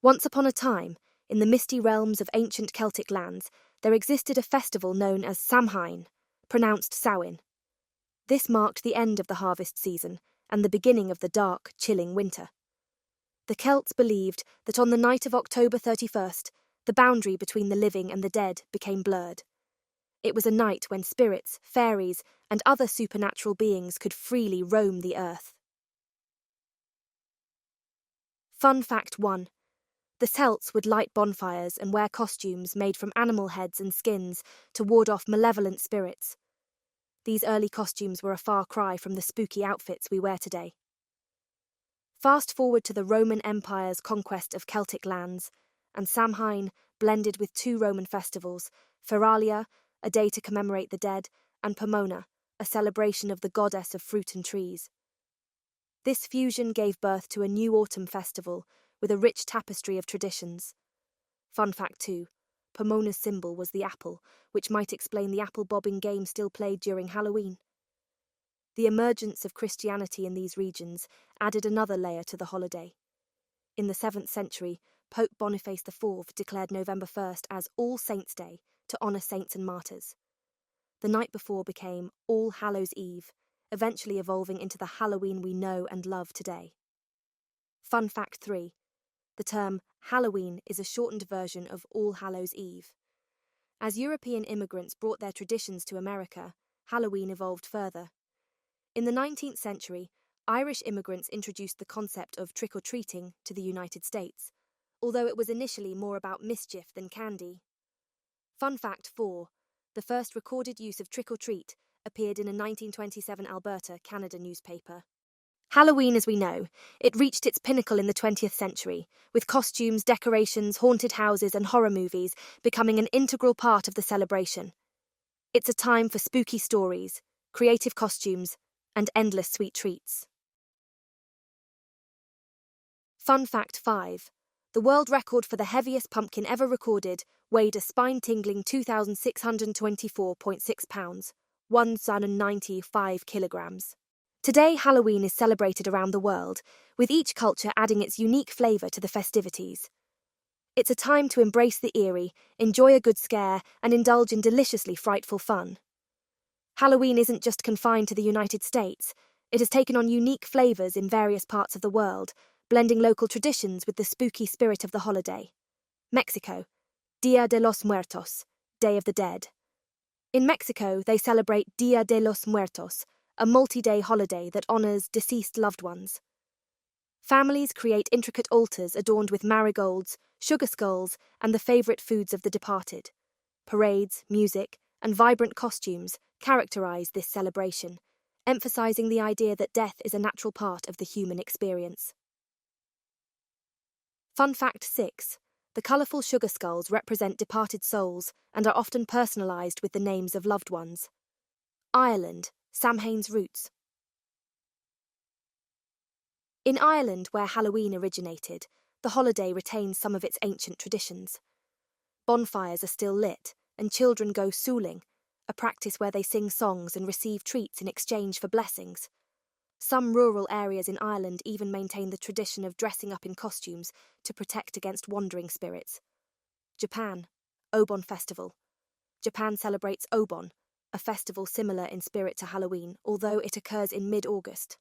Once upon a time, in the misty realms of ancient Celtic lands, there existed a festival known as Samhain, pronounced Samhain. This marked the end of the harvest season and the beginning of the dark, chilling winter. The Celts believed that on the night of October 31st, the boundary between the living and the dead became blurred. It was a night when spirits, fairies, and other supernatural beings could freely roam the earth. Fun fact 1. The Celts would light bonfires and wear costumes made from animal heads and skins to ward off malevolent spirits. These early costumes were a far cry from the spooky outfits we wear today. Fast forward to the Roman Empire's conquest of Celtic lands, and Samhain blended with two Roman festivals, Feralia, a day to commemorate the dead, and Pomona, a celebration of the goddess of fruit and trees. This fusion gave birth to a new autumn festival with a rich tapestry of traditions. Fun fact 2. Pomona's symbol was the apple, which might explain the apple-bobbing game still played during Halloween. The emergence of Christianity in these regions added another layer to the holiday. In the 7th century, Pope Boniface IV declared November 1st as All Saints' Day to honour saints and martyrs. The night before became All Hallows' Eve, eventually evolving into the Halloween we know and love today. Fun fact 3. The term Halloween is a shortened version of All Hallows' Eve. As European immigrants brought their traditions to America, Halloween evolved further. In the 19th century, Irish immigrants introduced the concept of trick-or-treating to the United States, although it was initially more about mischief than candy. Fun fact 4. The first recorded use of trick-or-treat appeared in a 1927 Alberta, Canada newspaper. Halloween as we know, it reached its pinnacle in the 20th century, with costumes, decorations, haunted houses, and horror movies becoming an integral part of the celebration. It's a time for spooky stories, creative costumes, and endless sweet treats. Fun fact 5. The world record for the heaviest pumpkin ever recorded weighed a spine-tingling 2,624.6 pounds, 195 kilograms. Today, Halloween is celebrated around the world, with each culture adding its unique flavour to the festivities. It's a time to embrace the eerie, enjoy a good scare, and indulge in deliciously frightful fun. Halloween isn't just confined to the United States. It has taken on unique flavours in various parts of the world, blending local traditions with the spooky spirit of the holiday. Mexico, Dia de los Muertos, Day of the Dead. In Mexico, they celebrate Dia de los Muertos, a multi-day holiday that honours deceased loved ones. Families create intricate altars adorned with marigolds, sugar skulls, and the favourite foods of the departed. Parades, music, and vibrant costumes characterise this celebration, emphasising the idea that death is a natural part of the human experience. Fun fact 6. The colourful sugar skulls represent departed souls and are often personalised with the names of loved ones. Ireland, Samhain's roots. In Ireland, where Halloween originated, the holiday retains some of its ancient traditions. Bonfires are still lit, and children go souling, a practice where they sing songs and receive treats in exchange for blessings. Some rural areas in Ireland even maintain the tradition of dressing up in costumes to protect against wandering spirits. Japan, Obon Festival. Japan celebrates Obon, a festival similar in spirit to Halloween, although it occurs in mid-August.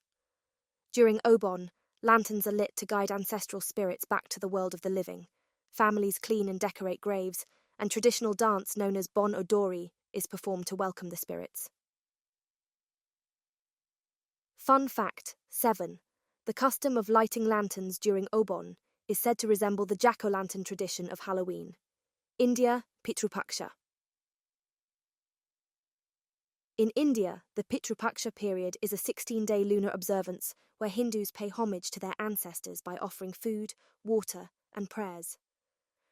During Obon, lanterns are lit to guide ancestral spirits back to the world of the living. Families clean and decorate graves, and traditional dance known as Bon Odori is performed to welcome the spirits. Fun fact 7. The custom of lighting lanterns during Obon is said to resemble the jack-o'-lantern tradition of Halloween. India, Pitru Paksha. In India, the Pitru Paksha period is a 16-day lunar observance where Hindus pay homage to their ancestors by offering food, water, and prayers.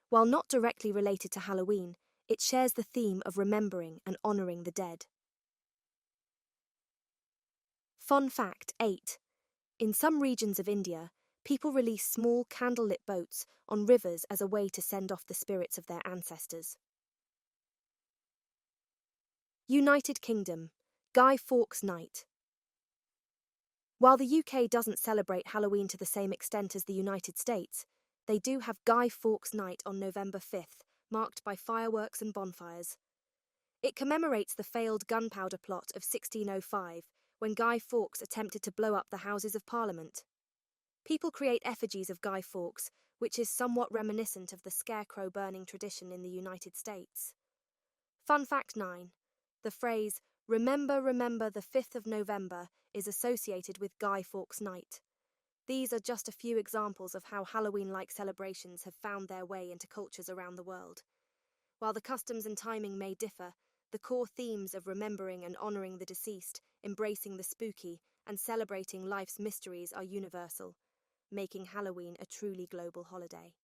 While not directly related to Halloween, it shares the theme of remembering and honouring the dead. Fun fact 8. In some regions of India, people release small candle-lit boats on rivers as a way to send off the spirits of their ancestors. United Kingdom, Guy Fawkes Night. While the UK doesn't celebrate Halloween to the same extent as the United States, they do have Guy Fawkes Night on November 5th, marked by fireworks and bonfires. It commemorates the failed gunpowder plot of 1605, when Guy Fawkes attempted to blow up the Houses of Parliament. People create effigies of Guy Fawkes, which is somewhat reminiscent of the scarecrow burning tradition in the United States. Fun fact 9. The phrase, "Remember, remember the 5th of November," is associated with Guy Fawkes Night. These are just a few examples of how Halloween-like celebrations have found their way into cultures around the world. While the customs and timing may differ, the core themes of remembering and honoring the deceased, embracing the spooky, and celebrating life's mysteries are universal, making Halloween a truly global holiday.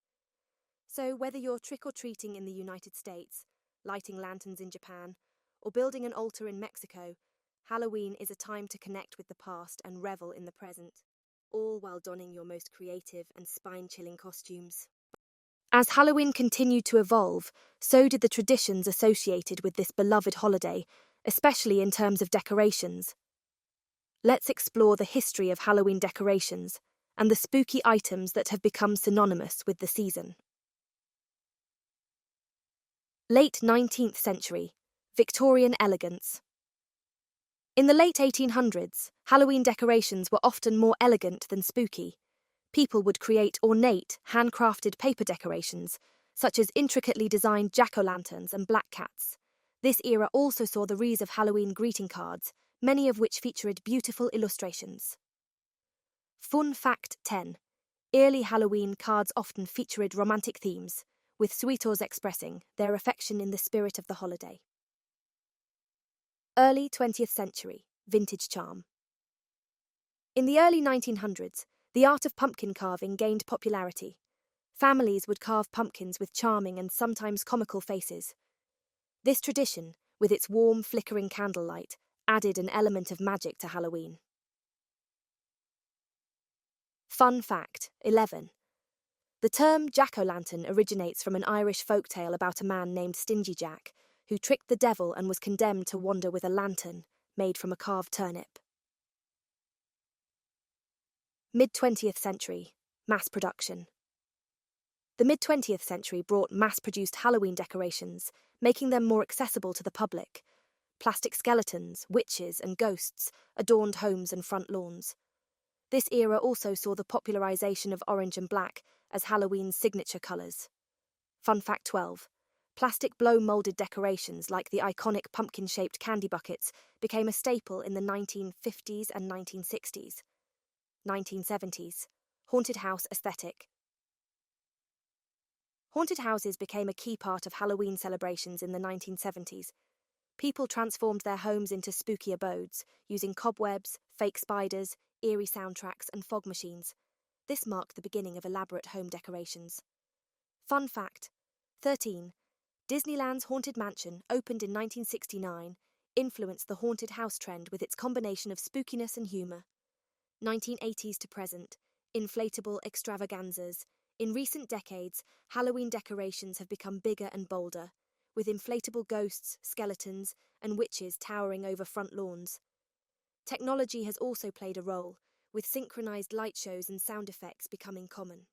So whether you're trick-or-treating in the United States, lighting lanterns in Japan, or building an altar in Mexico, Halloween is a time to connect with the past and revel in the present, all while donning your most creative and spine-chilling costumes. As Halloween continued to evolve, so did the traditions associated with this beloved holiday, especially in terms of decorations. Let's explore the history of Halloween decorations and the spooky items that have become synonymous with the season. Late 19th century, Victorian elegance. In the late 1800s, Halloween decorations were often more elegant than spooky. People would create ornate, handcrafted paper decorations, such as intricately designed jack-o'-lanterns and black cats. This era also saw the rise of Halloween greeting cards, many of which featured beautiful illustrations. Fun fact 10. Early Halloween cards often featured romantic themes, with suitors expressing their affection in the spirit of the holiday. Early 20th century, vintage charm. In the early 1900s, the art of pumpkin carving gained popularity. Families would carve pumpkins with charming and sometimes comical faces. This tradition, with its warm, flickering candlelight, added an element of magic to Halloween. Fun fact 11. The term jack-o'-lantern originates from an Irish folktale about a man named Stingy Jack, who tricked the devil and was condemned to wander with a lantern made from a carved turnip. Mid-20th century, mass production. The mid-20th century brought mass-produced Halloween decorations, making them more accessible to the public. Plastic skeletons, witches, and ghosts adorned homes and front lawns. This era also saw the popularization of orange and black as Halloween's signature colors. Fun fact 12. Plastic blow-molded decorations like the iconic pumpkin-shaped candy buckets became a staple in the 1950s and 1960s. 1970s. Haunted house aesthetic. Haunted houses became a key part of Halloween celebrations in the 1970s. People transformed their homes into spooky abodes, using cobwebs, fake spiders, eerie soundtracks, and fog machines. This marked the beginning of elaborate home decorations. Fun fact 13. Disneyland's Haunted Mansion, opened in 1969, influenced the haunted house trend with its combination of spookiness and humor. 1980s to present, inflatable extravaganzas. In recent decades, Halloween decorations have become bigger and bolder, with inflatable ghosts, skeletons, and witches towering over front lawns. Technology has also played a role, with synchronized light shows and sound effects becoming common.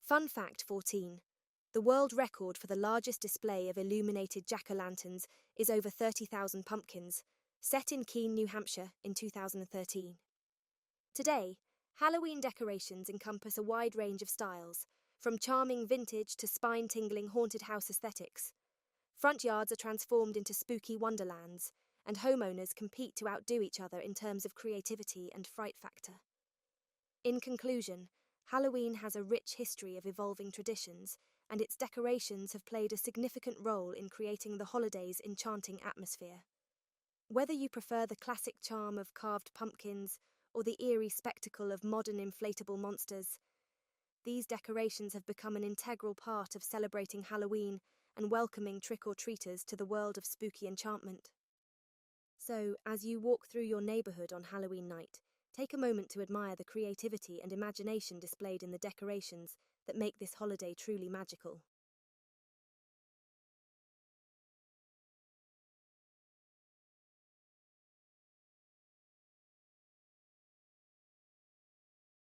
Fun fact 14. The world record for the largest display of illuminated jack-o'-lanterns is over 30,000 pumpkins, set in Keene, New Hampshire in 2013. Today, Halloween decorations encompass a wide range of styles, from charming vintage to spine-tingling haunted house aesthetics. Front yards are transformed into spooky wonderlands, and homeowners compete to outdo each other in terms of creativity and fright factor. In conclusion, Halloween has a rich history of evolving traditions, and its decorations have played a significant role in creating the holiday's enchanting atmosphere. Whether you prefer the classic charm of carved pumpkins or the eerie spectacle of modern inflatable monsters, these decorations have become an integral part of celebrating Halloween and welcoming trick-or-treaters to the world of spooky enchantment. So, as you walk through your neighborhood on Halloween night, take a moment to admire the creativity and imagination displayed in the decorations that make this holiday truly magical.